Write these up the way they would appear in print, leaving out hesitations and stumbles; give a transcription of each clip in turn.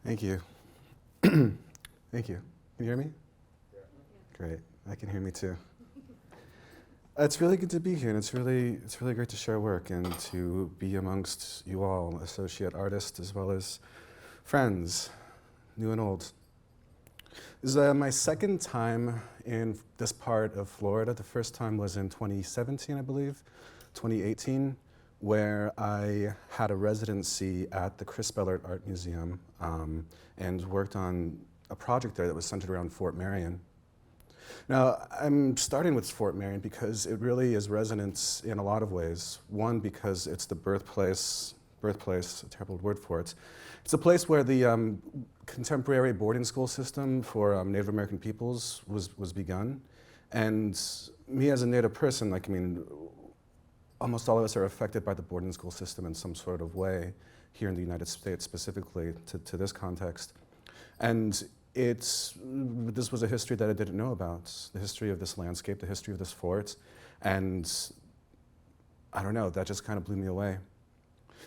Thank you. Thank you. Can you hear me? Yeah. Great. I can hear me too. It's really good to be here, and it's really great to share work and to be amongst you all, associate artists as well as friends, new and old. This is my second time in this part of Florida. The first time was in 2017, I believe, 2018, where I had a residency at the Chris Bellert Art Museum and worked on a project there that was centered around Fort Marion. Now, I'm starting with Fort Marion because it really is resonant in a lot of ways. One, because it's the birthplace, a terrible word for it. It's a place where the contemporary boarding school system for Native American peoples was begun. And me as a Native person, almost all of us are affected by the boarding school system in some sort of way here in the United States, specifically to this context. And this was a history that I didn't know about, the history of this landscape, the history of this fort, and I don't know, that just kind of blew me away.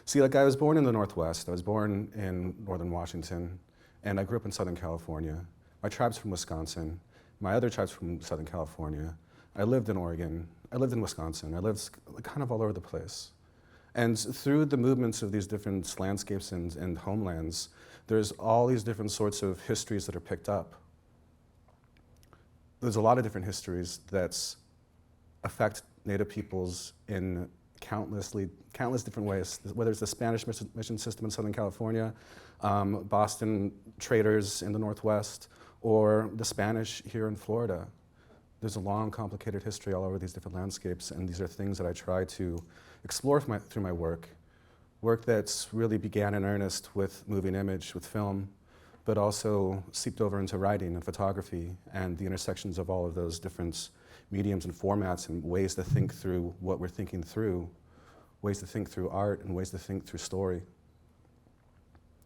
See, I was born in the Northwest. I was born in northern Washington, and I grew up in Southern California. My tribe's from Wisconsin. My other tribe's from Southern California. I lived in Oregon. I lived in Wisconsin. I lived kind of all over the place. And through the movements of these different landscapes and homelands, there's all these different sorts of histories that are picked up. There's a lot of different histories that affect Native peoples in countless different ways, whether it's the Spanish mission system in Southern California, Boston traders in the Northwest, or the Spanish here in Florida. There's a long, complicated history all over these different landscapes, and these are things that I try to explore through my work that's really began in earnest with moving image, with film, but also seeped over into writing and photography and the intersections of all of those different mediums and formats and ways to think through what we're thinking through, ways to think through art and ways to think through story.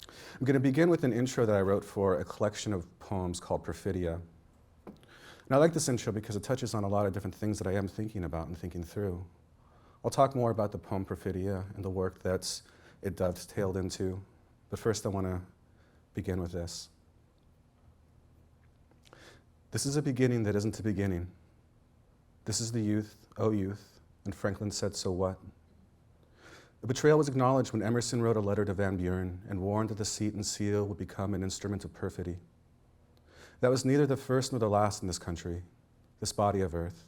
I'm going to begin with an intro that I wrote for a collection of poems called Perfidia. And I like this intro because it touches on a lot of different things that I am thinking about and thinking through. I'll talk more about the poem Perfidia and the work that it dovetailed into, but first I want to begin with this. This is a beginning that isn't a beginning. This is the youth, oh youth, and Franklin said, so what? The betrayal was acknowledged when Emerson wrote a letter to Van Buren and warned that the seat and seal would become an instrument of perfidy. That was neither the first nor the last in this country, this body of earth.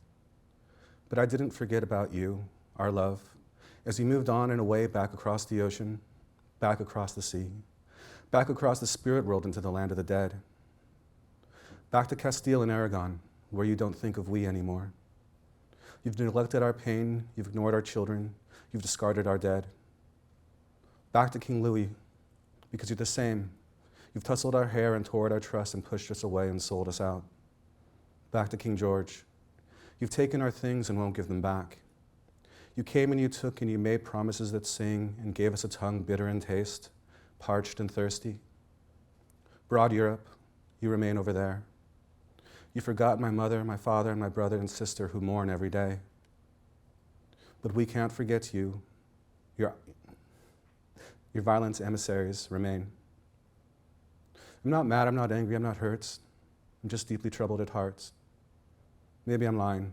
But I didn't forget about you, our love, as you moved on and away back across the ocean, back across the sea, back across the spirit world into the land of the dead, back to Castile and Aragon, where you don't think of we anymore. You've neglected our pain, you've ignored our children, you've discarded our dead. Back to King Louis, because you're the same. You've tousled our hair and tore at our trust and pushed us away and sold us out. Back to King George. You've taken our things and won't give them back. You came and you took and you made promises that sing and gave us a tongue bitter in taste, parched and thirsty. Broad Europe, you remain over there. You forgot my mother, my father, and my brother and sister who mourn every day. But we can't forget you. Your violent emissaries remain. I'm not mad, I'm not angry, I'm not hurt. I'm just deeply troubled at heart. Maybe I'm lying.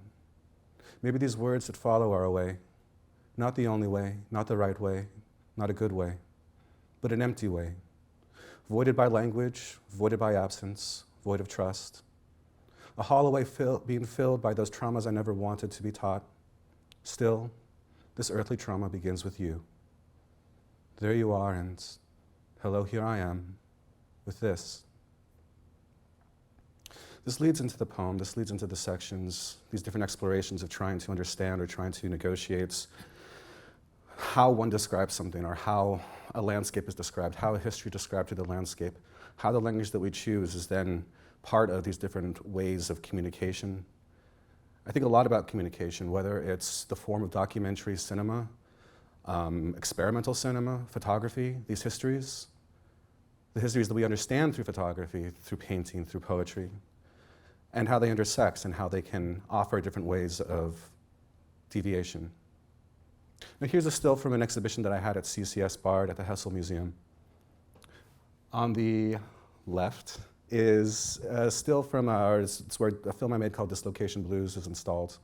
Maybe these words that follow are a way. Not the only way, not the right way, not a good way, but an empty way. Voided by language, voided by absence, void of trust. A hollow way being filled by those traumas I never wanted to be taught. Still, this earthly trauma begins with you. There you are, and hello, here I am, with this. This leads into the poem, this leads into the sections, these different explorations of trying to understand or trying to negotiate how one describes something or how a landscape is described, how a history is described through the landscape, how the language that we choose is then part of these different ways of communication. I think a lot about communication, whether it's the form of documentary cinema, experimental cinema, photography, these histories, the histories that we understand through photography, through painting, through poetry, and how they intersect and how they can offer different ways of deviation. Now here's a still from an exhibition that I had at CCS Bard at the Hessel Museum. On the left is still from it's where a film I made called Dislocation Blues is installed.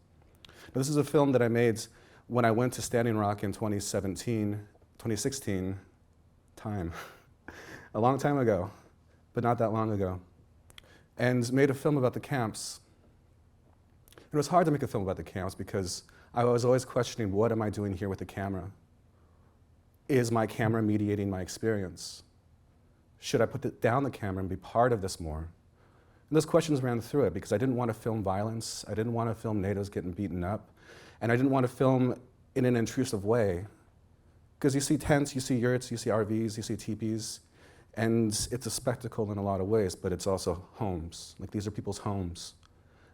Now, this is a film that I made when I went to Standing Rock in 2016, time, a long time ago, but not that long ago, and made a film about the camps. It was hard to make a film about the camps because I was always questioning, what am I doing here with the camera? Is my camera mediating my experience? Should I put down the camera and be part of this more? And those questions ran through it because I didn't want to film violence, I didn't want to film natives getting beaten up, and I didn't want to film in an intrusive way. Because you see tents, you see yurts, you see RVs, you see teepees, and it's a spectacle in a lot of ways, but it's also homes. Like, these are people's homes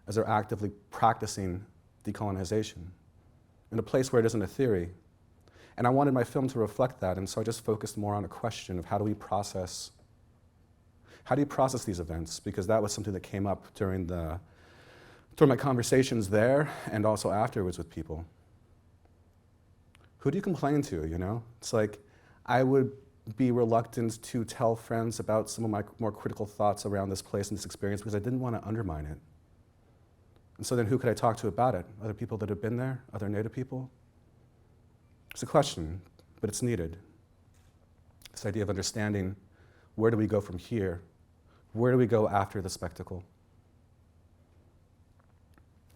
as they're actively practicing decolonization in a place where it isn't a theory. And I wanted my film to reflect that, and so I just focused more on a question of how do you process these events? Because that was something that came up during my conversations there and also afterwards with people. Who do you complain to, you know? It's like, I would be reluctant to tell friends about some of my more critical thoughts around this place and this experience because I didn't want to undermine it. And so then who could I talk to about it? Other people that have been there? Other Native people? It's a question, but it's needed. This idea of understanding, where do we go from here? Where do we go after the spectacle?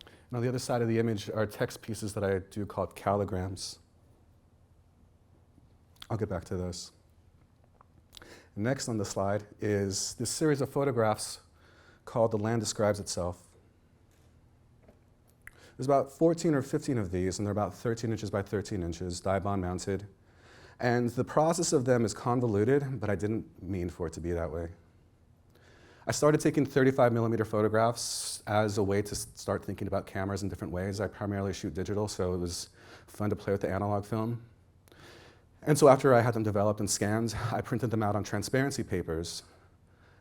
And on the other side of the image are text pieces that I do called calligrams. I'll get back to those. Next on the slide is this series of photographs called The Land Describes Itself. There's about 14 or 15 of these, and they're about 13 inches by 13 inches, Dibond mounted. And the process of them is convoluted, but I didn't mean for it to be that way. I started taking 35 millimeter photographs as a way to start thinking about cameras in different ways. I primarily shoot digital, so it was fun to play with the analog film. And so after I had them developed and scanned, I printed them out on transparency papers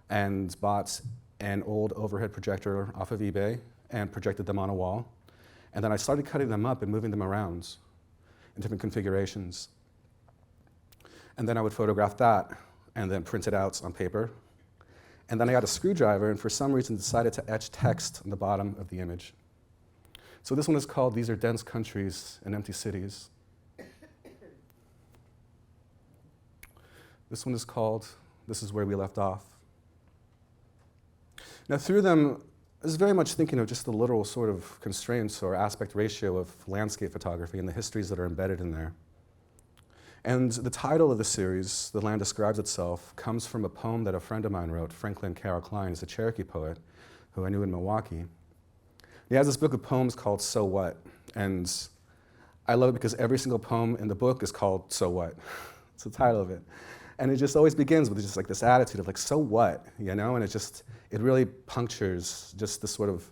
and bought an old overhead projector off of eBay and projected them on a wall. And then I started cutting them up and moving them around in different configurations. And then I would photograph that and then print it out on paper. And then I got a screwdriver and for some reason decided to etch text on the bottom of the image. So this one is called These Are Dense Countries and Empty Cities. This one is called This Is Where We Left Off. Now through them, I was very much thinking of just the literal sort of constraints or aspect ratio of landscape photography and the histories that are embedded in there. And the title of the series, The Land Describes Itself, comes from a poem that a friend of mine wrote. Franklin Carroll Klein is a Cherokee poet who I knew in Milwaukee. He has this book of poems called So What? And I love it because every single poem in the book is called So What? It's the title of it. And it just always begins with just like this attitude of like, so what, you know? And it really punctures just this sort of,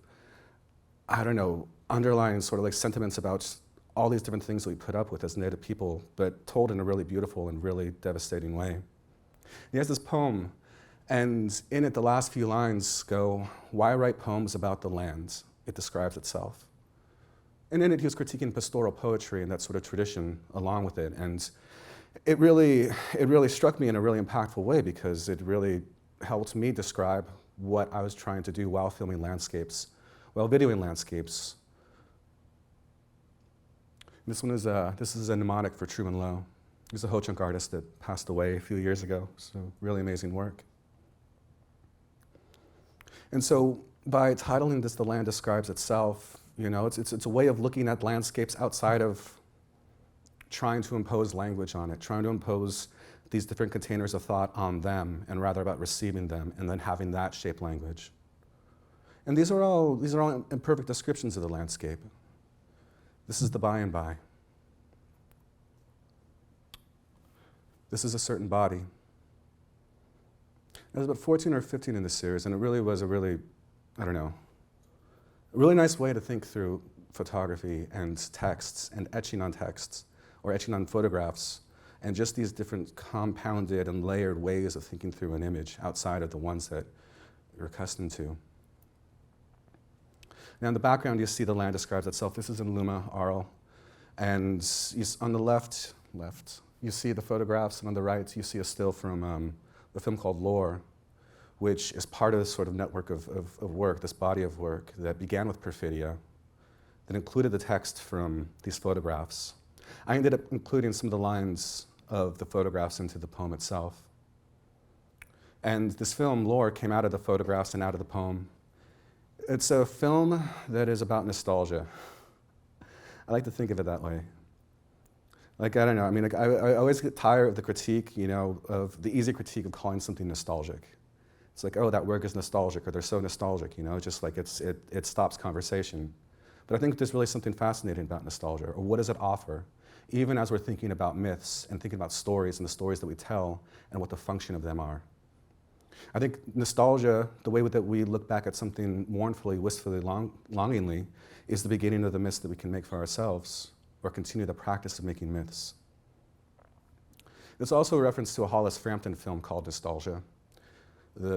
I don't know, underlying sort of like sentiments about all these different things that we put up with as Native people, but told in a really beautiful and really devastating way. He has this poem, and in it the last few lines go, why write poems about the land? It describes itself. And in it he was critiquing pastoral poetry and that sort of tradition along with it. And it really struck me in a really impactful way because it really helped me describe what I was trying to do while filming landscapes, while videoing landscapes. This is a mnemonic for Truman Lowe. He's a Ho-Chunk artist that passed away a few years ago, so really amazing work. And so by titling this The Land Describes Itself, you know, it's a way of looking at landscapes outside of trying to impose language on it, trying to impose these different containers of thought on them, and rather about receiving them and then having that shape language. And these are all imperfect descriptions of the landscape. This is the by and by. This is a certain body. There's about 14 or 15 in this series, and it really was a really nice way to think through photography and texts and etching on texts, or etching on photographs, and just these different compounded and layered ways of thinking through an image outside of the ones that you're accustomed to. Now in the background you see The Land Describes Itself. This is in Luma, Arl. And on the left, you see the photographs, and on the right you see a still from a film called Lore, which is part of this sort of network of work, this body of work that began with Perfidia, that included the text from these photographs. I ended up including some of the lines of the photographs into the poem itself. And this film, Lore, came out of the photographs and out of the poem. It's a film that is about nostalgia. I like to think of it that way. Like, I don't know, I mean, like, I always get tired of the critique, you know, of the easy critique of calling something nostalgic. It's like, oh, that work is nostalgic, or they're so nostalgic, you know, just like it stops conversation. But I think there's really something fascinating about nostalgia, or what does it offer, even as we're thinking about myths and thinking about stories and the stories that we tell and what the function of them are. I think nostalgia, the way that we look back at something mournfully, wistfully, longingly, is the beginning of the myths that we can make for ourselves, or continue the practice of making myths. It's also a reference to a Hollis Frampton film called Nostalgia,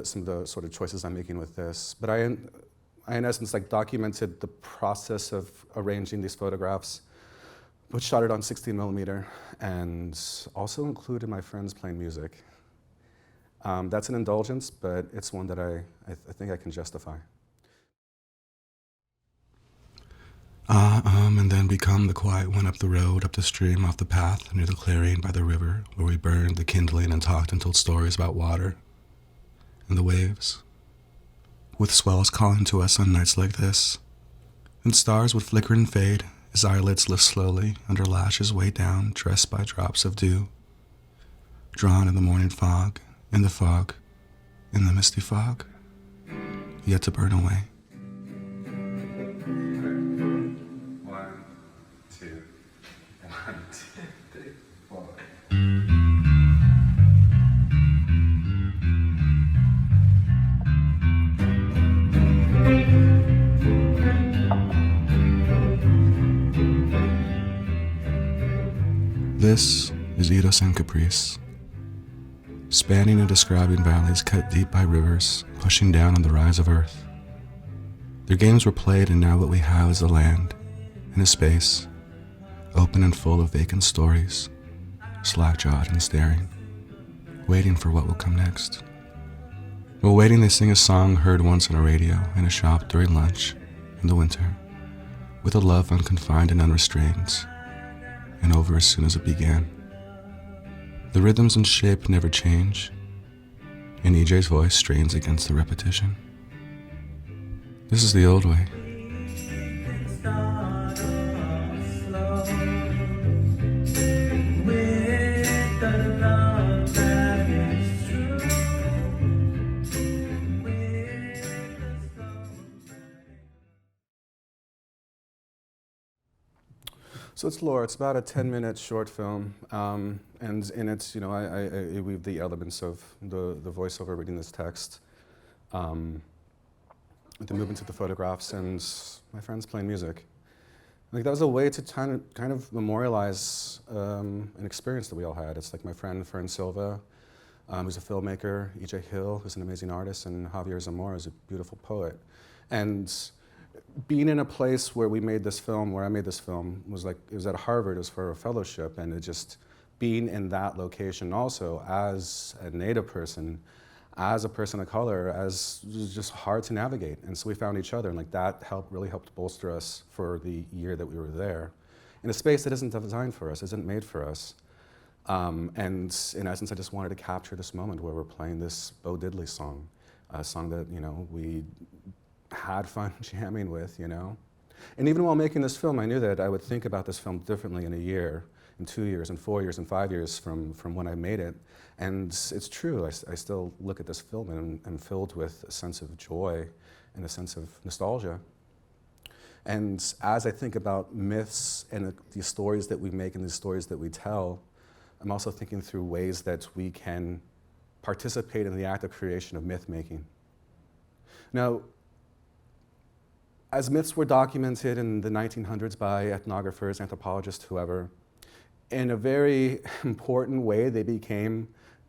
some of the sort of choices I'm making with this. But I in essence, like, documented the process of arranging these photographs, but shot it on 16 millimeter, and also included my friends playing music. That's an indulgence, but it's one that I think I can justify. And then we come the quiet one up the road, up the stream, off the path, near the clearing by the river, where we burned the kindling and talked and told stories about water and the waves, with swells calling to us on nights like this, and stars would flicker and fade as eyelids lift slowly under lashes weighed down, dressed by drops of dew, drawn in the morning fog, in the misty fog, yet to burn away. This is Eros and Caprice, spanning and describing valleys cut deep by rivers, pushing down on the rise of earth. Their games were played, and now what we have is a land and a space, open and full of vacant stories, slack-jawed and staring, waiting for what will come next. While waiting, they sing a song heard once on a radio in a shop during lunch in the winter, with a love unconfined and unrestrained, and over as soon as it began. The rhythms and shape never change, and EJ's voice strains against the repetition. This is the old way. So it's Lore. It's about a 10-minute short film, and in it, you know, I weave the elements of the voiceover reading this text, the movements of the photographs, and my friends playing music. Like, that was a way to kind of memorialize an experience that we all had. It's like my friend Fern Silva, who's a filmmaker, EJ Hill, who's an amazing artist, and Javier Zamora, who's a beautiful poet. And being in a place where we made this film, where I made this film, was like, it was at Harvard, it was for a fellowship, and it just, being in that location also, as a Native person, as a person of color, as it was just hard to navigate. And so we found each other, and like that really helped bolster us for the year that we were there, in a space that isn't designed for us, isn't made for us. And in essence, I just wanted to capture this moment where we're playing this Bo Diddley song, a song that, you know, we had fun jamming with, you know. And even while making this film, I knew that I would think about this film differently in a year, in 2 years, in 4 years, in 5 years from when I made it. And it's true, I still look at this film and I'm filled with a sense of joy and a sense of nostalgia. And as I think about myths and the stories that we make and the stories that we tell, I'm also thinking through ways that we can participate in the act of creation of myth making. Now, as myths were documented in the 1900s by ethnographers, anthropologists, whoever, in a very important way, they became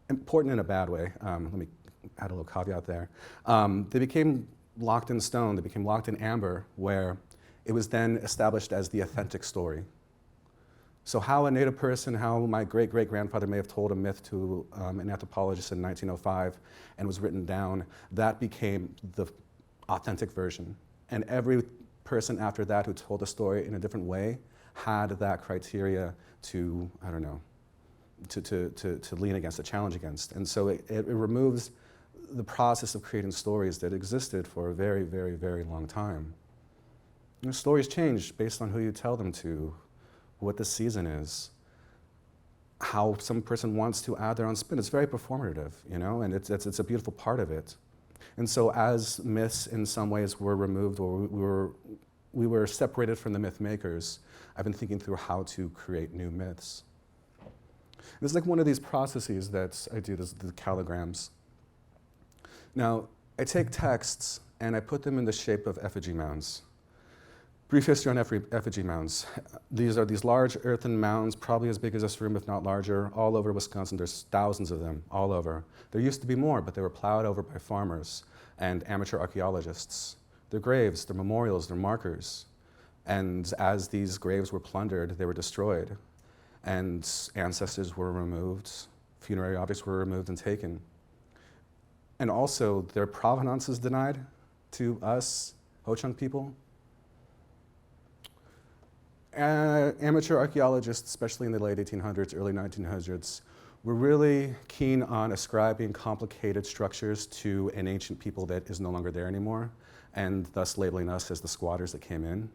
important in a bad way. Let me add a little caveat there. They became locked in stone, they became locked in amber, where it was then established as the authentic story. So how a native person, how my great-great-grandfather may have told a myth to an anthropologist in 1905 and was written down, that became the authentic version. And every person after that who told the story in a different way had that criteria to, I don't know, to lean against, to challenge against. And so it removes the process of creating stories that existed for a very, very, very long time. You know, stories change based on who you tell them to, what the season is, how some person wants to add their own spin. It's very performative, you know, and it's a beautiful part of it. And so as myths in some ways were removed, or we were separated from the myth makers, I've been thinking through how to create new myths. This is like one of these processes that I do, the calligrams. Now, I take texts and I put them in the shape of effigy mounds. Brief history on effigy mounds. These are these large earthen mounds, probably as big as this room, if not larger, all over Wisconsin. There's thousands of them all over. There used to be more, but they were plowed over by farmers and amateur archaeologists. They're graves, they're memorials, they're markers. And as these graves were plundered, they were destroyed. And ancestors were removed, funerary objects were removed and taken. And also, their provenance is denied to us, Ho-Chunk people. Amateur archaeologists, especially in the late 1800s, early 1900s, were really keen on ascribing complicated structures to an ancient people that is no longer there anymore, and thus labeling us as the squatters that came in.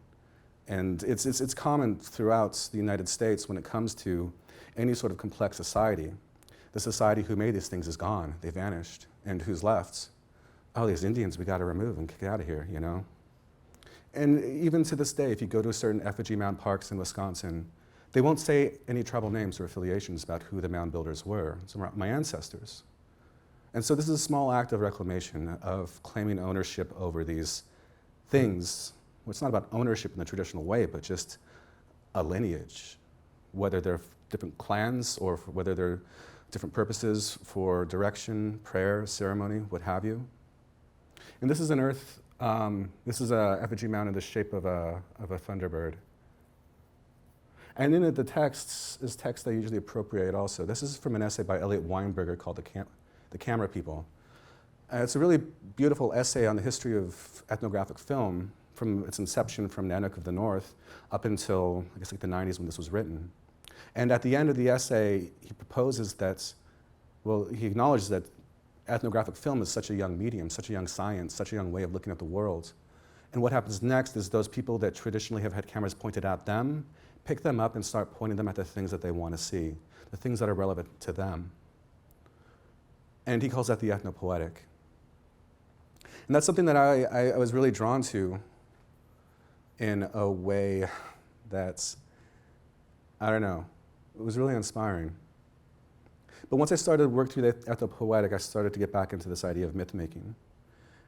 And it's common throughout the United States when it comes to any sort of complex society. The society who made these things is gone, they vanished, and who's left? Oh, these Indians we gotta remove and kick out of here, you know? And even to this day, if you go to certain effigy mound parks in Wisconsin, they won't say any tribal names or affiliations about who the mound builders were. It's my ancestors. And so this is a small act of reclamation, of claiming ownership over these things. Well, it's not about ownership in the traditional way, but just a lineage, whether they're different clans or whether they're different purposes for direction, prayer, ceremony, what have you. And this is an earth. This is an effigy mound in the shape of a thunderbird. And in it, the text is text I usually appropriate also. This is from an essay by Elliot Weinberger called The Camera People. It's a really beautiful essay on the history of ethnographic film from its inception from Nanook of the North up until, I guess, like the 90s when this was written. And at the end of the essay, he proposes that, well, he acknowledges that ethnographic film is such a young medium, such a young science, such a young way of looking at the world. And what happens next is those people that traditionally have had cameras pointed at them, pick them up and start pointing them at the things that they want to see, the things that are relevant to them. And he calls that the ethnopoetic. And that's something that I was really drawn to in a way that's, I don't know, it was really inspiring. But once I started to work through the ethnopoetic, I started to get back into this idea of myth making.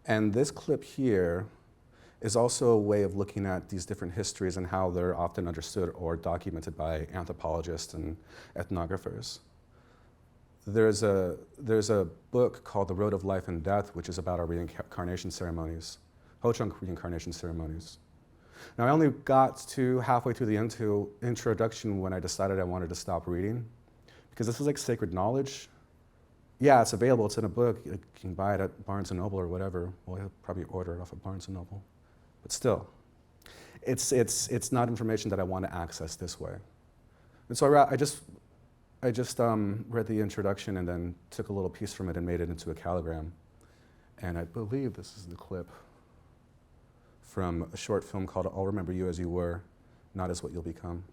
And this clip here is also a way of looking at these different histories and how they're often understood or documented by anthropologists and ethnographers. There's a book called The Road of Life and Death, which is about our reincarnation ceremonies, Ho-Chunk reincarnation ceremonies. Now, I only got to halfway through the introduction when I decided I wanted to stop reading, because this is like sacred knowledge. Yeah, it's available, it's in a book, you can buy it at Barnes & Noble or whatever. Well, I'll probably order it off of Barnes & Noble. But still, it's not information that I want to access this way. And so I just read the introduction and then took a little piece from it and made it into a calligram. And I believe this is the clip from a short film called I'll Remember You As You Were, Not As What You'll Become.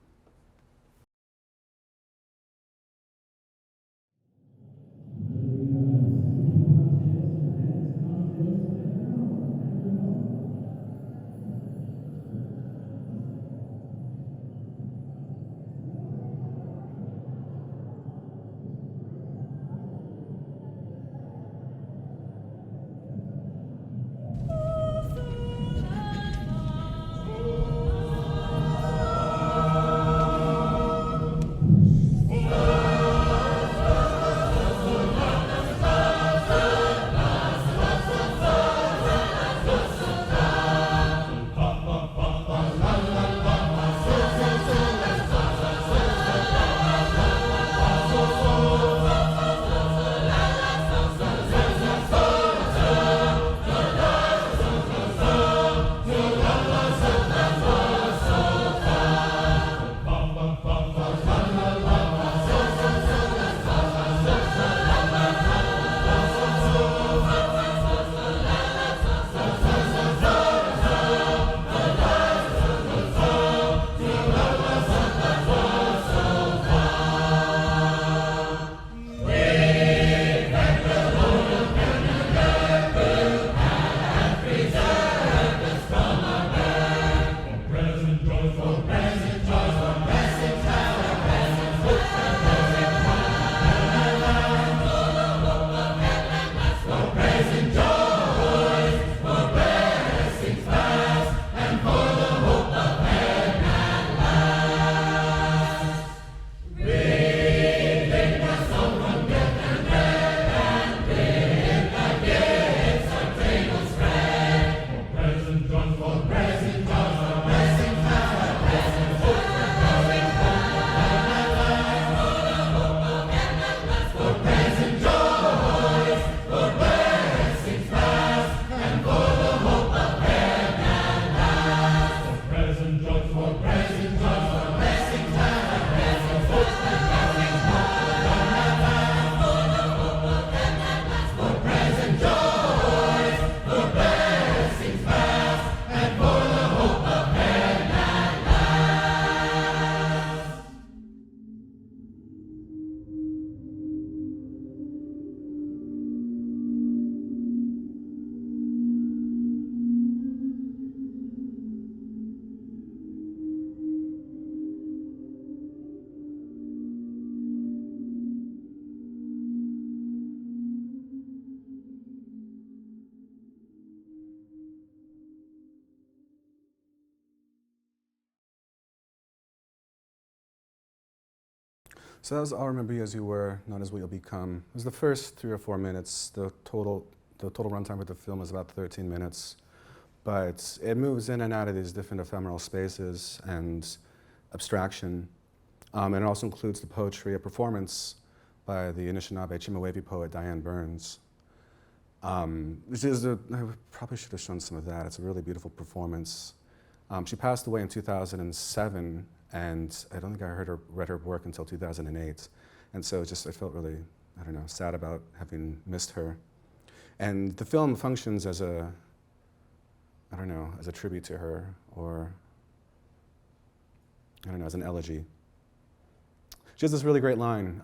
So that was I'll Remember You As You Were, Not As What You'll Become. It was the first 3 or 4 minutes. The total runtime of the film is about 13 minutes. But it moves in and out of these different ephemeral spaces and abstraction. And it also includes the poetry, a performance by the Anishinaabe Chemehuevi poet Diane Burns. I probably should have shown some of that. It's a really beautiful performance. She passed away in 2007, and I don't think I read her work until 2008. And so I felt really, I don't know, sad about having missed her. And the film functions as a tribute to her, or, I don't know, as an elegy. She has this really great line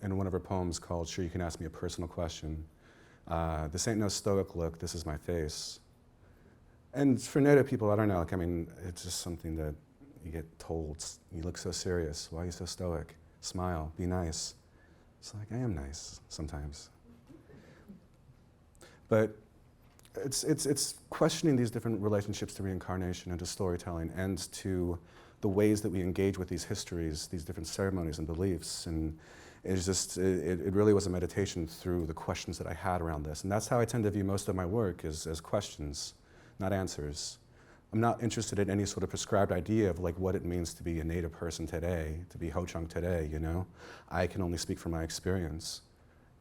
in one of her poems called Sure You Can Ask Me a Personal Question. This ain't no stoic look, this is my face. And for Native people, I don't know, it's just something that you get told. You look so serious, why are you so stoic? Smile, be nice. It's like, I am nice sometimes. But it's questioning these different relationships to reincarnation and to storytelling and to the ways that we engage with these histories, these different ceremonies and beliefs. And it really was a meditation through the questions that I had around this. And that's how I tend to view most of my work, as questions, not answers. I'm not interested in any sort of prescribed idea of like what it means to be a Native person today, to be Ho-Chunk today, you know? I can only speak from my experience.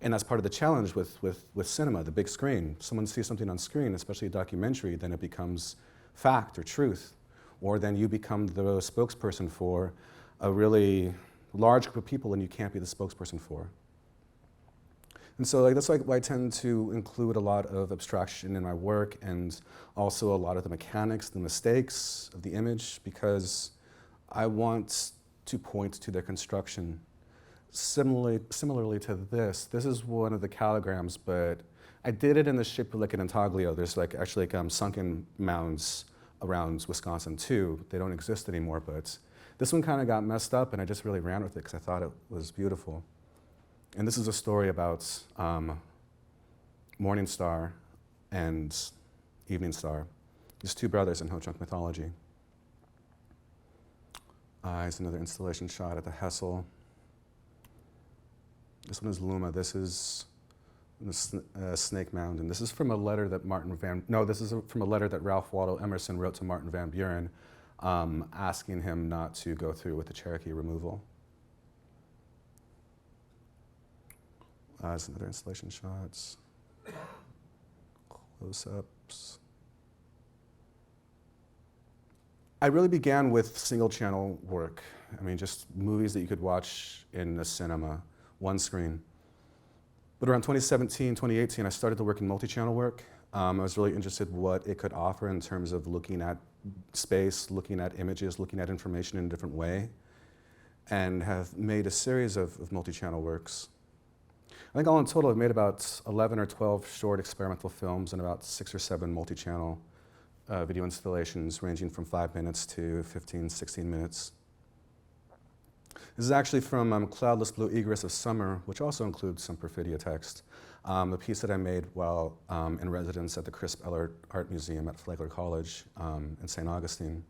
And that's part of the challenge with cinema, the big screen. Someone sees something on screen, especially a documentary, then it becomes fact or truth. Or then you become the spokesperson for a really large group of people and you can't be the spokesperson for. And so that's why I tend to include a lot of abstraction in my work and also a lot of the mechanics, the mistakes of the image, because I want to point to their construction. Similarly to this is one of the calligrams, but I did it in the shape of like an intaglio. There's actually sunken mounds around Wisconsin too. They don't exist anymore, but this one kind of got messed up and I just really ran with it because I thought it was beautiful. And this is a story about Morning Star and Evening Star. These 2 brothers in Ho-Chunk mythology. Here's another installation shot at the Hessel. This one is Luma. This is the Snake Mound, and this is from a letter that from a letter that Ralph Waldo Emerson wrote to Martin Van Buren, asking him not to go through with the Cherokee removal. There's another installation shots, close-ups. I really began with single-channel work. Just movies that you could watch in the cinema, one screen. But around 2017, 2018, I started to work in multi-channel work. I was really interested in what it could offer in terms of looking at space, looking at images, looking at information in a different way, and have made a series of multi-channel works. I think all in total I've made about 11 or 12 short experimental films and about 6 or 7 multi-channel video installations ranging from 5 minutes to 15, 16 minutes. This is actually from Cloudless Blue Egress of Summer, which also includes some Perfidia text, a piece that I made while in residence at the Crisp Eller Art Museum at Flagler College in St. Augustine.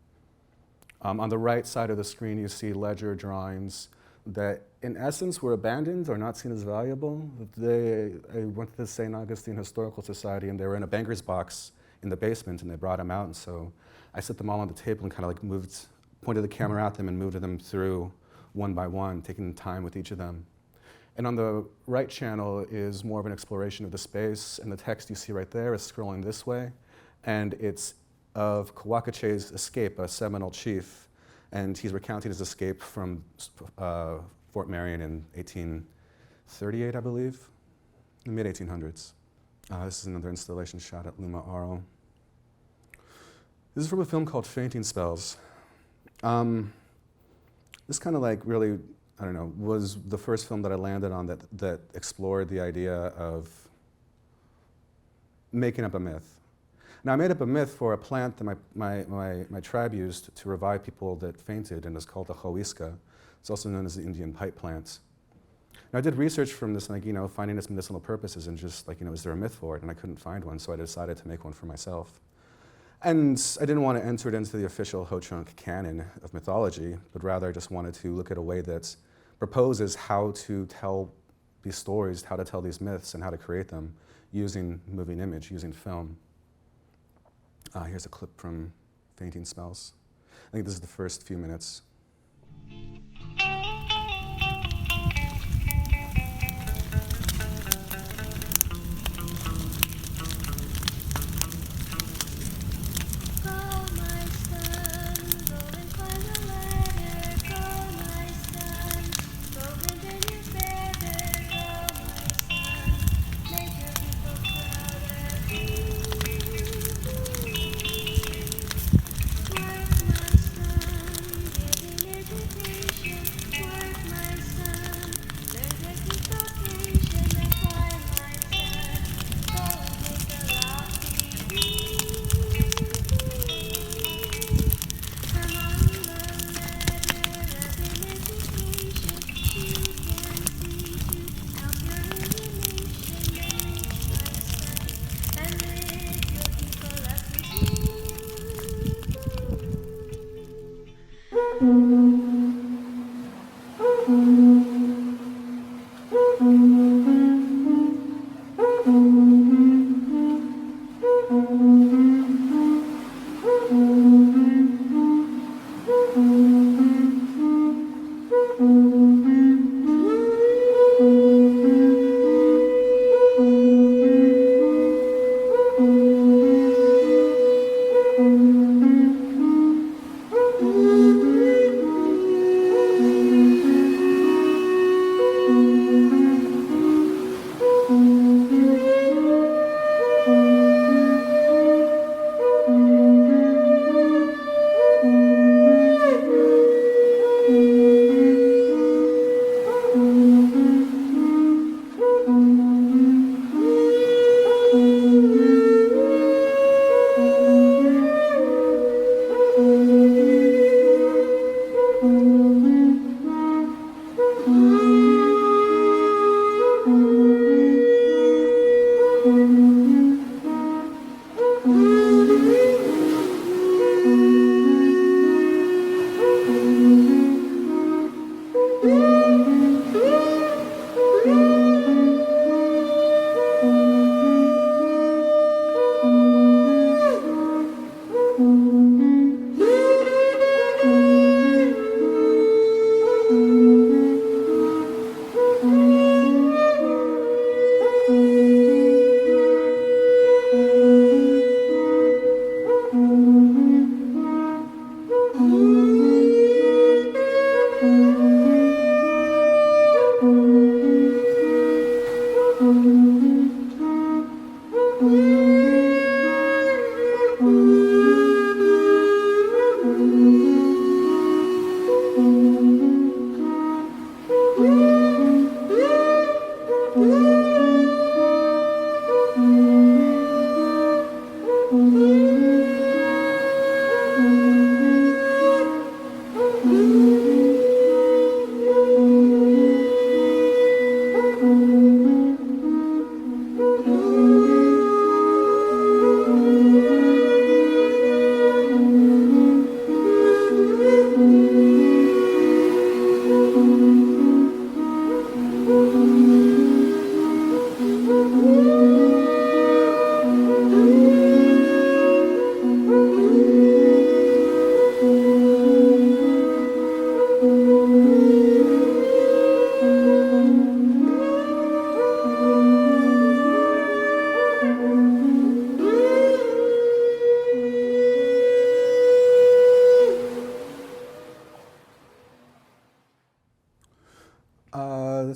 On the right side of the screen you see ledger drawings that in essence were abandoned or not seen as valuable. I went to the St. Augustine Historical Society and they were in a banker's box in the basement and they brought them out, and so I set them all on the table and kind of pointed the camera at them and moved them through one by one, taking time with each of them. And on the right channel is more of an exploration of the space, and the text you see right there is scrolling this way, and it's of Kawakache's escape, a Seminole chief, and he's recounting his escape from Fort Marion in 1838, I believe, the mid-1800s. This is another installation shot at Luma Aro. This is from a film called Fainting Spells. This kind of really, I don't know, was the first film that I landed on that explored the idea of making up a myth. Now, I made up a myth for a plant that my tribe used to revive people that fainted, and it's called the Hoiska. It's also known as the Indian pipe plant. Now, I did research from this, finding its medicinal purposes and just, is there a myth for it? And I couldn't find one, so I decided to make one for myself. And I didn't want to enter it into the official Ho-Chunk canon of mythology, but rather I just wanted to look at a way that proposes how to tell these stories, how to tell these myths, and how to create them using moving image, using film. Here's a clip from Fainting Spells. I think this is the first few minutes.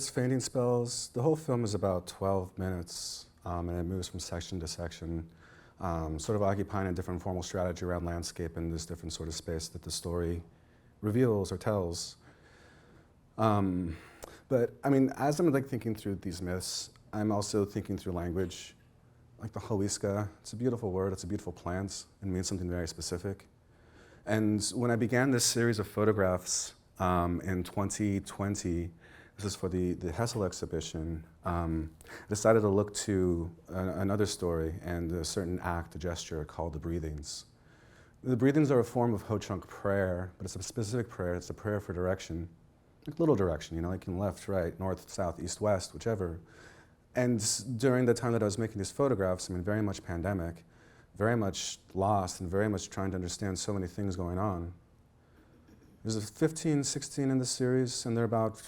That's Fainting Spells. The whole film is about 12 minutes, and it moves from section to section, sort of occupying a different formal strategy around landscape and this different sort of space that the story reveals or tells. But I mean, as I'm thinking through these myths, I'm also thinking through language. Like the Hoiska, it's a beautiful word, it's a beautiful plant, it means something very specific. And when I began this series of photographs in 2020, this is for the Hessel exhibition, I decided to look to another story and a certain act, a gesture called the breathings. The breathings are a form of Ho-Chunk prayer, but it's a specific prayer. It's a prayer for direction. like little direction, you know, like in left, right, north, south, east, west, whichever. And during the time that I was making these photographs, I mean, very much pandemic, very much lost, and very much trying to understand so many things going on. There's a 15, 16 in the series, and they're about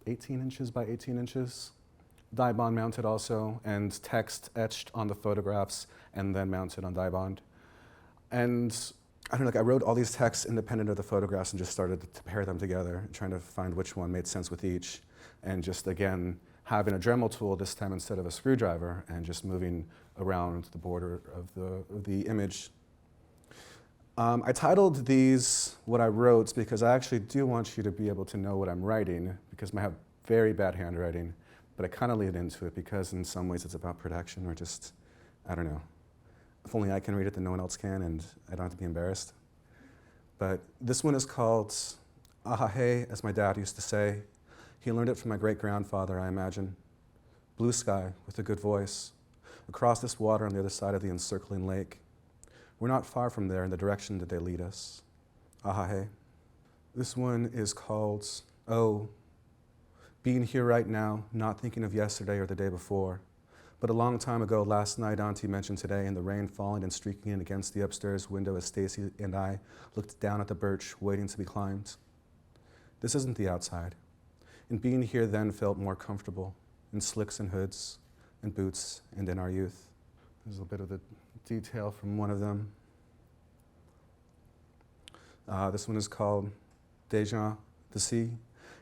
18 inches by 18 inches. Dye bond mounted also, and text etched on the photographs and then mounted on dye bond. And I don't know, like I wrote all these texts independent of the photographs and just started to pair them together, trying to find which one made sense with each. And just again, having a Dremel tool this time instead of a screwdriver, and just moving around the border of the image. I titled these what I wrote because I actually do want you to be able to know what I'm writing, because I have very bad handwriting, but I kind of lead into it because in some ways it's about production, or just, I don't know. If only I can read it, then no one else can, and I don't have to be embarrassed. But this one is called Ahahe, as my dad used to say. He learned it from my great-grandfather, I imagine. Blue sky with a good voice. Across this water on the other side of the encircling lake. We're not far from there in the direction that they lead us. Ahahe. This one is called Oh. Being here right now, not thinking of yesterday or the day before. But a long time ago, last night, Auntie mentioned today, and the rain falling and streaking in against the upstairs window as Stacy and I looked down at the birch, waiting to be climbed. This isn't the outside. And being here then felt more comfortable, in slicks and hoods, and boots, and in our youth. There's a bit of the detail from one of them. This one is called Deja, the sea.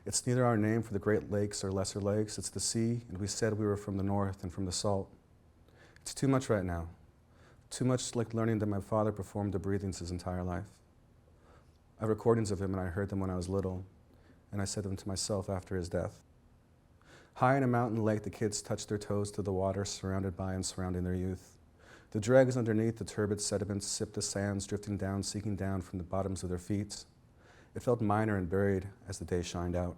It's neither our name for the Great Lakes or Lesser Lakes, it's the sea, and we said we were from the north and from the salt. It's too much right now. Too much like learning that my father performed the breathings his entire life. I have recordings of him, and I heard them when I was little, and I said them to myself after his death. High in a mountain lake, the kids touched their toes to the water, surrounded by and surrounding their youth. The dregs underneath the turbid sediments sipped the sands, drifting down, seeking down from the bottoms of their feet. It felt minor and buried as the day shined out.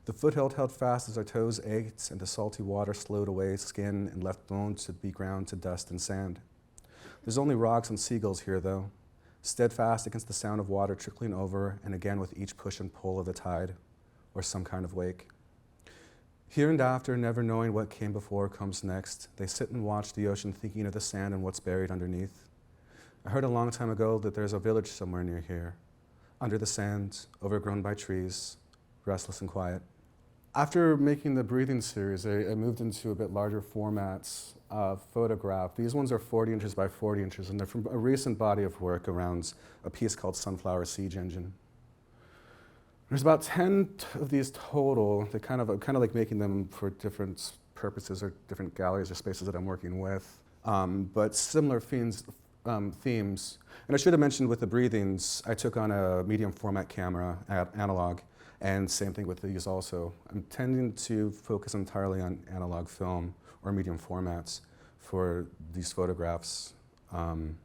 The foothill held fast as our toes ached, and the salty water slowed away skin and left bones to be ground to dust and sand. There's only rocks and seagulls here, though, steadfast against the sound of water trickling over, and again with each push and pull of the tide, or some kind of wake. Here and after, never knowing what came before comes next, they sit and watch the ocean, thinking of the sand and what's buried underneath. I heard a long time ago that there's a village somewhere near here, under the sand, overgrown by trees, restless and quiet. After making the breathing series, I moved into a bit larger formats of photograph. These ones are 40 inches by 40 inches, and they're from a recent body of work around a piece called Sunflower Siege Engine. There's about 10 of these total. They kind of like making them for different purposes or different galleries or spaces that I'm working with, but similar themes. And I should have mentioned with the breathings, I took on a medium format camera at analog, and same thing with these also. I'm tending to focus entirely on analog film or medium formats for these photographs. And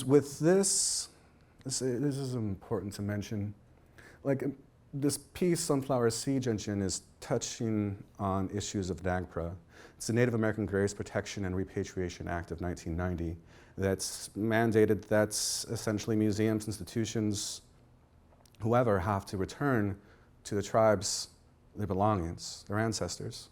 with this is important to mention. Like this piece, Sunflower Siege Engine, is touching on issues of NAGPRA. It's the Native American Graves Protection and Repatriation Act of 1990 that's mandated that essentially museums, institutions, whoever have to return to the tribes their belongings, their ancestors.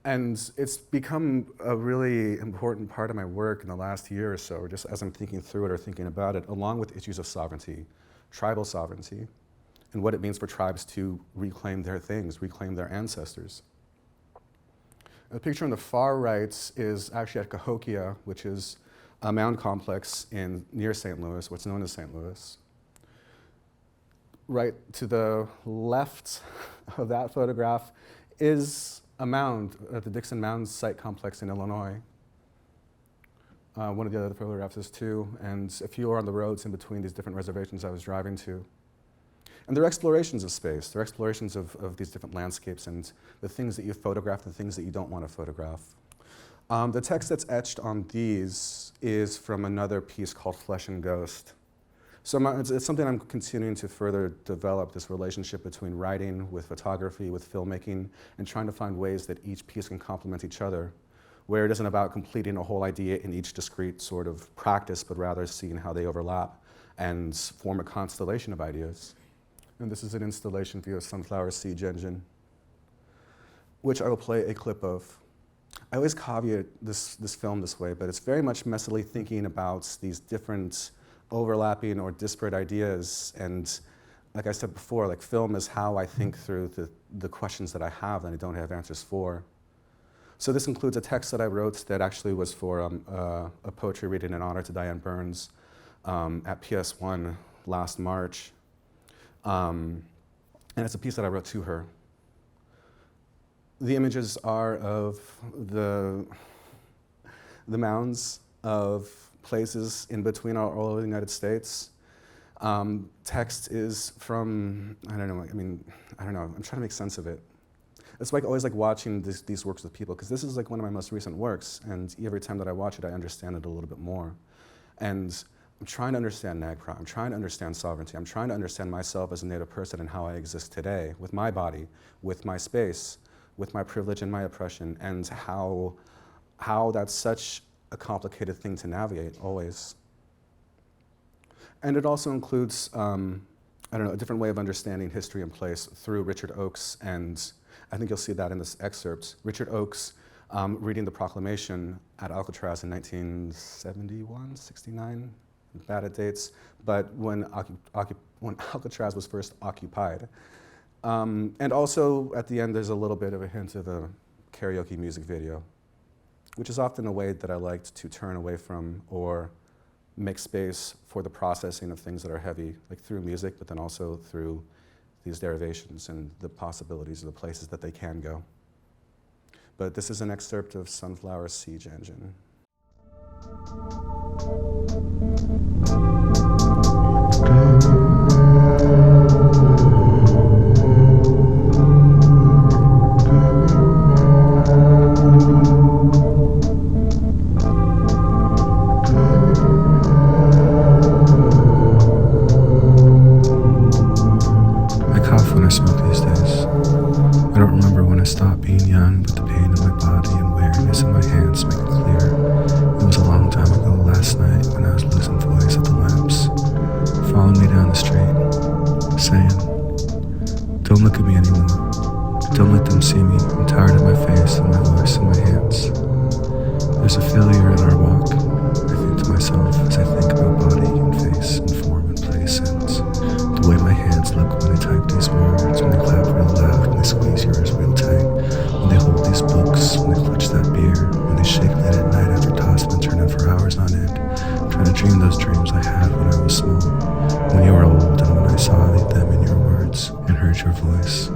And it's become a really important part of my work in the last year or so, just as I'm thinking through it or thinking about it, along with issues of sovereignty, tribal sovereignty, and what it means for tribes to reclaim their things, reclaim their ancestors. The picture on the far right is actually at Cahokia, which is a mound complex near St. Louis, what's known as St. Louis. Right to the left of that photograph is a mound at the Dixon Mound Site Complex in Illinois. One of the other photographs is too, and a few are on the roads in between these different reservations I was driving to. And they're explorations of space. They're explorations of these different landscapes and the things that you photograph, the things that you don't want to photograph. The text that's etched on these is from another piece called Flesh and Ghost. So it's something I'm continuing to further develop, this relationship between writing with photography, with filmmaking, and trying to find ways that each piece can complement each other, where it isn't about completing a whole idea in each discrete sort of practice, but rather seeing how they overlap and form a constellation of ideas. And this is an installation via Sunflower Siege Engine, which I will play a clip of. I always caveat this film this way, but it's very much messily thinking about these different overlapping or disparate ideas. And like I said before, like film is how I think through the questions that I have and I don't have answers for. So this includes a text that I wrote that actually was for a poetry reading in honor to Diane Burns at PS1 last March. And it's a piece that I wrote to her. The images are of the mounds of places in between all over the United States. Text is from, I don't know, I'm trying to make sense of it. It's like always like watching these works with people, because this is like one of my most recent works, and every time that I watch it, I understand it a little bit more. And I'm trying to understand NAGPRA, I'm trying to understand sovereignty, I'm trying to understand myself as a Native person and how I exist today, with my body, with my space, with my privilege and my oppression, and how that's such a complicated thing to navigate, always. And it also includes, a different way of understanding history and place through Richard Oakes, and I think you'll see that in this excerpt. Richard Oakes reading the proclamation at Alcatraz in 1971, 69, bad at dates, but when Alcatraz was first occupied. And also at the end there's a little bit of a hint of a karaoke music video, which is often a way that I liked to turn away from or make space for the processing of things that are heavy, like through music, but then also through these derivations and the possibilities of the places that they can go. But this is an excerpt of Sunflower Siege Engine. Stop being young, but the pain in my body and weariness in my hands make it clear. It was a long time ago last night when I was losing voice at the lamps, following me down the street, saying, "Don't look at me anymore. Don't let them see me. I'm tired of my face and my voice and my hands." There's a failure in our walk, I think to myself as I think about body and face and form and place and the way my hands look when they type these words, when they clap real loud, when they squeeze yours real tight, when they hold these books, when they clutch that beer, when they shake late at night after tossing and turning for hours on end, trying to dream those dreams I had when I was small, when you were old and when I saw them in your words and heard your voice.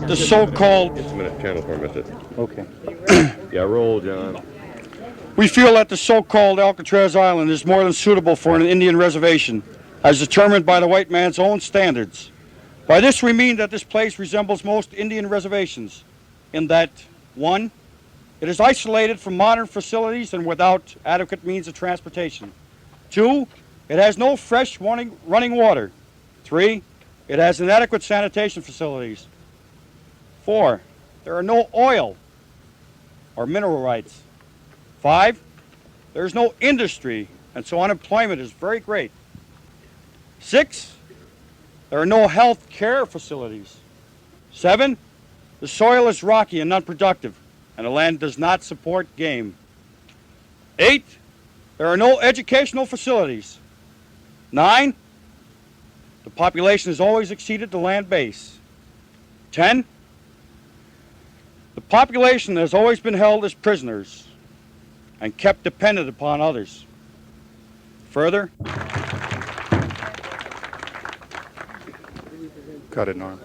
The so-called... Just a minute, channel for Mr. Okay. Yeah, roll, John. We feel that the so-called Alcatraz Island is more than suitable for an Indian reservation, as determined by the white man's own standards. By this we mean that this place resembles most Indian reservations, in that, 1, it is isolated from modern facilities and without adequate means of transportation. 2, it has no fresh running water. 3, it has inadequate sanitation facilities. 4, there are no oil or mineral rights. 5, there's no industry, and so unemployment is very great. 6, there are no health care facilities. 7, the soil is rocky and unproductive, and the land does not support game. 8, there are no educational facilities. 9, the population has always exceeded the land base. 10, the population has always been held as prisoners and kept dependent upon others. Further, cut it, Norm.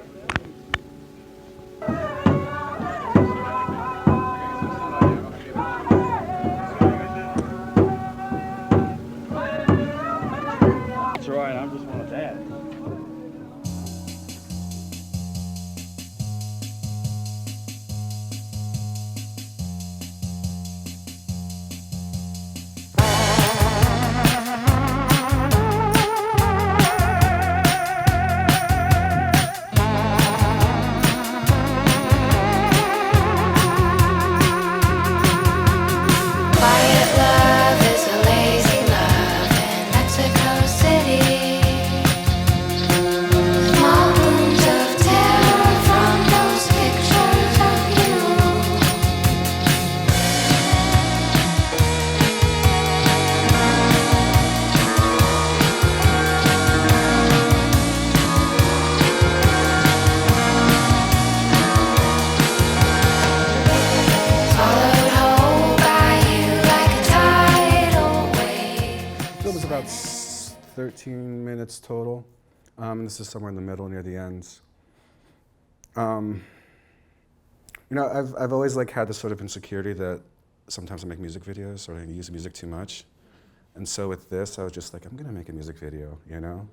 15 minutes total. And this is somewhere in the middle, near the ends. You know, I've always like had this sort of insecurity that sometimes I make music videos or I use music too much. And so with this, I was just like, I'm gonna make a music video, you know?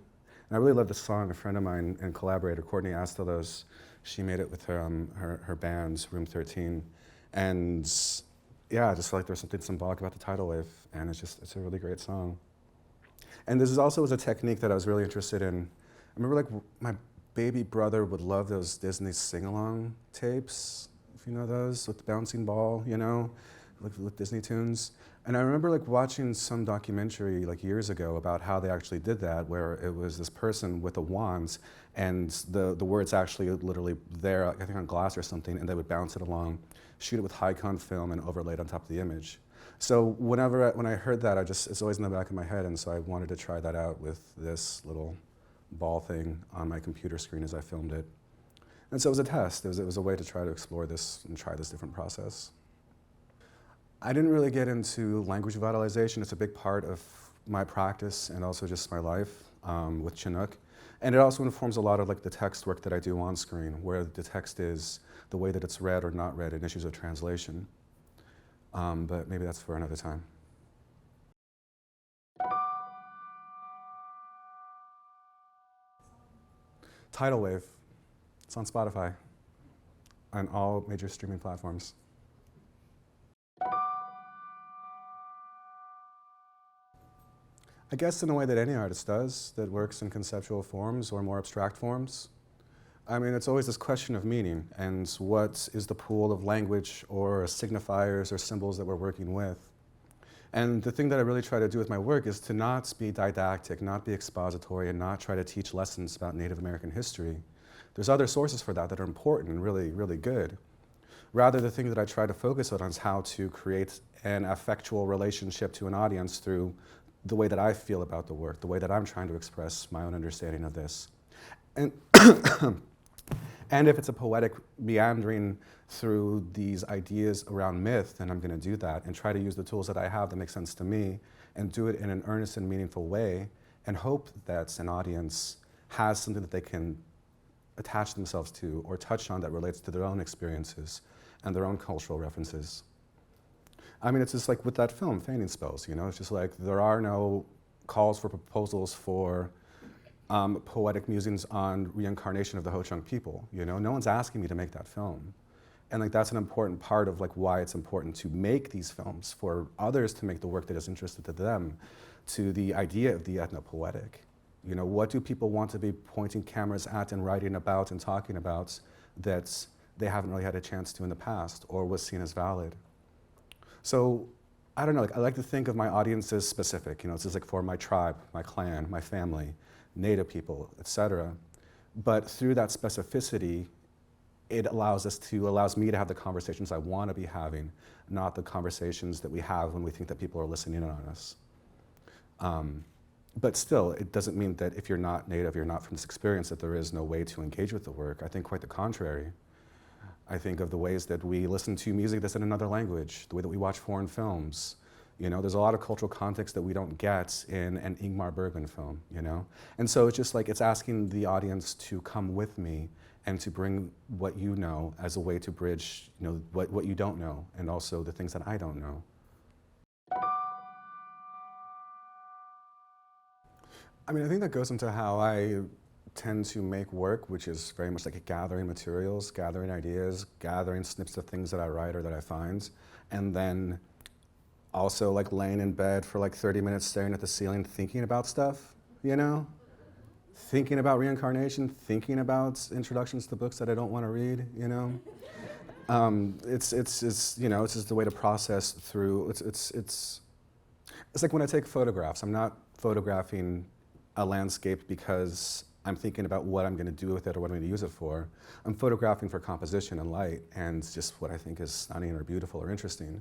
And I really love this song. A friend of mine and collaborator, Courtney Astalos, she made it with her band, Room 13. And yeah, I just felt like there was something symbolic about the tidal wave, and it's a really great song. And this is also was a technique that I was really interested in. I remember like my baby brother would love those Disney sing-along tapes, if you know those, with the bouncing ball, you know, with Disney tunes. And I remember like watching some documentary like years ago about how they actually did that, where it was this person with a wand, and the words actually literally there, I think on glass or something, and they would bounce it along, shoot it with high-con film, and overlay it on top of the image. So when I heard that, it's always in the back of my head, and so I wanted to try that out with this little ball thing on my computer screen as I filmed it. And so it was a test. It was a way to try to explore this and try this different process. I didn't really get into language revitalization. It's a big part of my practice and also just my life with Chinook. And it also informs a lot of like the text work that I do on screen, where the text is the way that it's read or not read and issues of translation. But maybe that's for another time. Tidal Wave. It's on Spotify on all major streaming platforms. I guess in a way that any artist does, that works in conceptual forms or more abstract forms. I mean, it's always this question of meaning and what is the pool of language or signifiers or symbols that we're working with. And the thing that I really try to do with my work is to not be didactic, not be expository, and not try to teach lessons about Native American history. There's other sources for that are important and really, really good. Rather, the thing that I try to focus on is how to create an affectual relationship to an audience through the way that I feel about the work, the way that I'm trying to express my own understanding of this. And, and if it's a poetic meandering through these ideas around myth, then I'm going to do that and try to use the tools that I have that make sense to me and do it in an earnest and meaningful way and hope that an audience has something that they can attach themselves to or touch on that relates to their own experiences and their own cultural references. I mean, it's just like with that film, Fainting Spells, you know? It's just like there are no calls for proposals for poetic musings on reincarnation of the Ho-Chunk people, you know? No one's asking me to make that film. And like that's an important part of like why it's important to make these films, for others to make the work that is interested to them, to the idea of the ethnopoetic. You know, what do people want to be pointing cameras at and writing about and talking about that they haven't really had a chance to in the past or was seen as valid? So, I don't know, like, I like to think of my audience as specific, you know, it's just like for my tribe, my clan, my family, Native people, etc. But through that specificity, it allows me to have the conversations I want to be having, not the conversations that we have when we think that people are listening in on us. But still, it doesn't mean that if you're not Native, you're not from this experience, that there is no way to engage with the work. I think quite the contrary. I think of the ways that we listen to music that's in another language, the way that we watch foreign films. You know, there's a lot of cultural context that we don't get in an Ingmar Bergman film, you know? And so it's just like, it's asking the audience to come with me and to bring what you know as a way to bridge, you know, what you don't know, and also the things that I don't know. I mean, I think that goes into how I tend to make work, which is very much like gathering materials, gathering ideas, gathering snips of things that I write or that I find, and then also like laying in bed for like 30 minutes staring at the ceiling thinking about stuff, you know? Thinking about reincarnation, thinking about introductions to books that I don't want to read, you know? It's you know, it's just a way to process through, it's like when I take photographs, I'm not photographing a landscape because I'm thinking about what I'm going to do with it or what I'm going to use it for. I'm photographing for composition and light and just what I think is stunning or beautiful or interesting.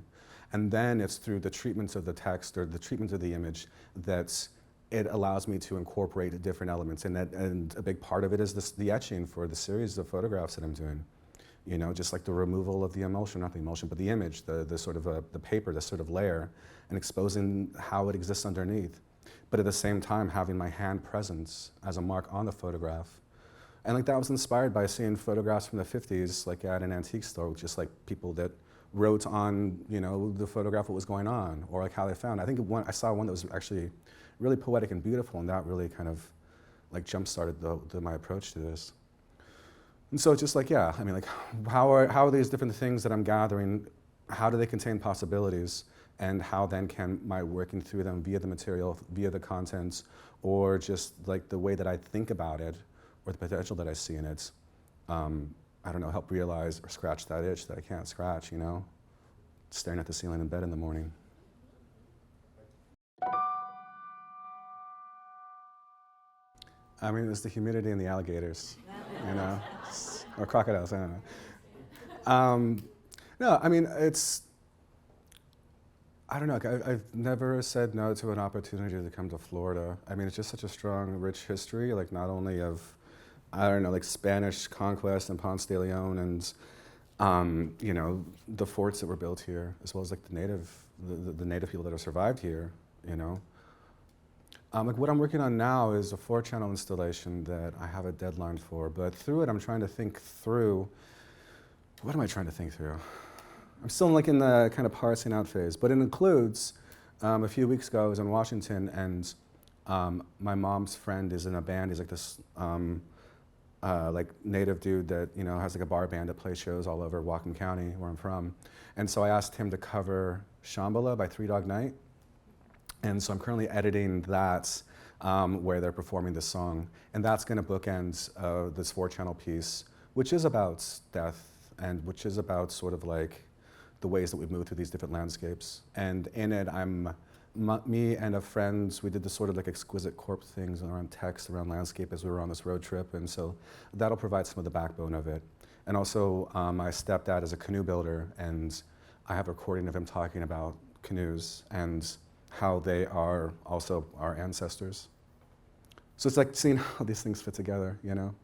And then it's through the treatments of the text or the treatment of the image that it allows me to incorporate different elements. And a big part of it is the etching for the series of photographs that I'm doing. You know, just like the removal of the emulsion, not the emulsion, but the image, the sort of the paper, the sort of layer, and exposing how it exists underneath. but at the same time having my hand present as a mark on the photograph. And like that was inspired by seeing photographs from the 50s, like at an antique store, with just like people that wrote on, you know, the photograph what was going on, or like how they found. I think I saw one that was actually really poetic and beautiful, and that really kind of like jump-started my approach to this. And so it's just like, yeah, I mean, like, how are these different things that I'm gathering, how do they contain possibilities, and how then can my working through them via the material, via the contents, or just like the way that I think about it, or the potential that I see in it, I don't know, help realize or scratch that itch that I can't scratch, you know? Staring at the ceiling in bed in the morning. I mean, it's the humidity and the alligators, you know? Or crocodiles, I don't know. No, I mean, I don't know, I've never said no to an opportunity to come to Florida. I mean, it's just such a strong, rich history, like not only of, I don't know, like Spanish conquest and Ponce de Leon and, you know, the forts that were built here, as well as like the native people that have survived here, you know. Like what I'm working on now is a 4-channel installation that I have a deadline for, but through it I'm trying to think through, what am I trying to think through? I'm still like in the kind of parsing out phase, but it includes, a few weeks ago I was in Washington and my mom's friend is in a band. He's like this like native dude that, you know, has like a bar band that plays shows all over Whatcom County, where I'm from. And so I asked him to cover Shambhala by Three Dog Night. And so I'm currently editing that, where they're performing this song. And that's gonna bookend this 4-channel piece, which is about death and which is about sort of like the ways that we've moved through these different landscapes. And in it, me and a friend, we did this sort of like exquisite corpse things around text, around landscape as we were on this road trip. And so that'll provide some of the backbone of it. And also, my stepdad is a canoe builder, and I have a recording of him talking about canoes and how they are also our ancestors. So it's like seeing how these things fit together, you know?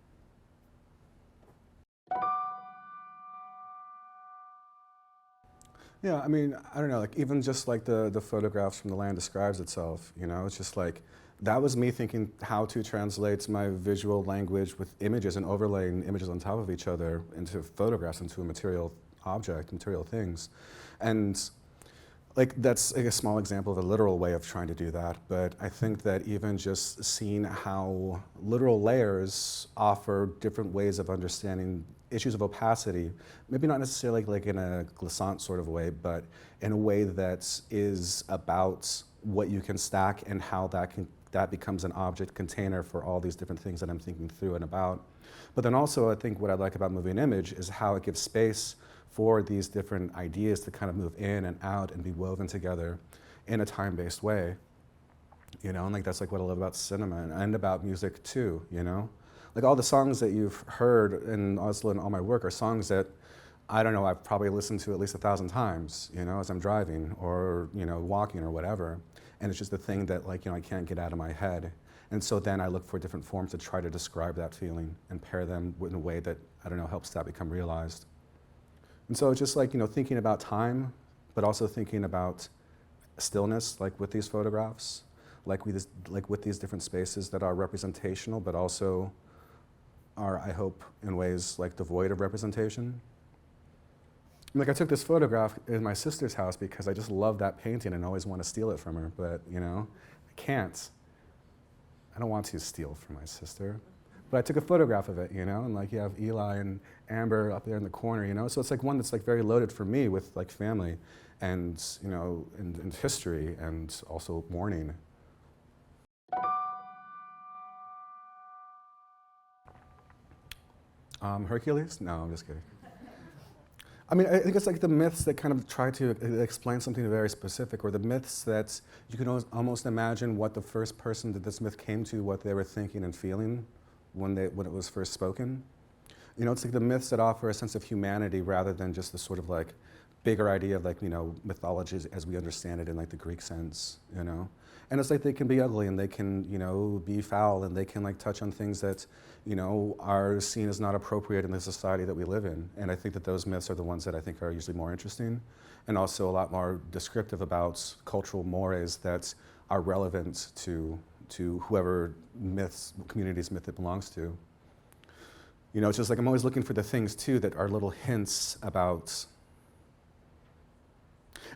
Yeah, I mean, I don't know, like even just like the photographs from the land describes itself, you know? It's just like, that was me thinking how to translate my visual language with images and overlaying images on top of each other into photographs, into a material object, material things. And like that's like a small example of a literal way of trying to do that, but I think that even just seeing how literal layers offer different ways of understanding issues of opacity, maybe not necessarily like in a glissant sort of way, but in a way that is about what you can stack and how that becomes an object container for all these different things that I'm thinking through and about. But then also I think what I like about moving image is how it gives space for these different ideas to kind of move in and out and be woven together in a time-based way. You know, and like that's like what I love about cinema and about music too, you know? Like all the songs that you've heard and also in all my work are songs that, I don't know, I've probably listened to at least 1,000 times, you know, as I'm driving or, you know, walking or whatever. And it's just the thing that like, you know, I can't get out of my head. And so then I look for different forms to try to describe that feeling and pair them in a way that, I don't know, helps that become realized. And so it's just like, you know, thinking about time, but also thinking about stillness, like with these photographs, like with these different spaces that are representational, but also are, I hope, in ways like devoid of representation. Like I took this photograph in my sister's house because I just love that painting and always want to steal it from her, but you know, I can't. I don't want to steal from my sister. But I took a photograph of it, you know, and like you have Eli and Amber up there in the corner, you know, so it's like one that's like very loaded for me with like family and, you know, and history and also mourning. Hercules? No, I'm just kidding. I mean, I think it's like the myths that kind of try to explain something very specific, or the myths that you can almost imagine what the first person that this myth came to, what they were thinking and feeling when it was first spoken. You know, it's like the myths that offer a sense of humanity rather than just the sort of like bigger idea of like, you know, mythology as we understand it in like the Greek sense, you know? And it's like they can be ugly and they can, you know, be foul and they can like touch on things that, you know, are seen as not appropriate in the society that we live in. And I think that those myths are the ones that I think are usually more interesting and also a lot more descriptive about cultural mores that are relevant to whoever community's myth it belongs to. You know, it's just like I'm always looking for the things too that are little hints about.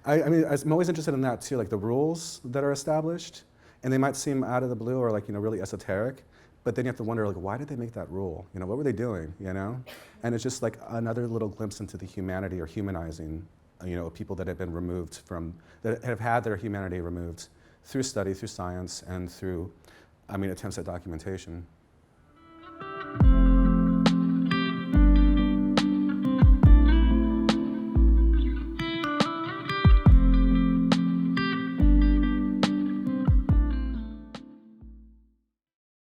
I mean, I'm always interested in that too, like the rules that are established, and they might seem out of the blue or like, you know, really esoteric, but then you have to wonder, like, why did they make that rule? You know, what were they doing? You know, and it's just like another little glimpse into the humanity or humanizing, you know, people that have been removed from, that have had their humanity removed through study, through science, and through, I mean, attempts at documentation.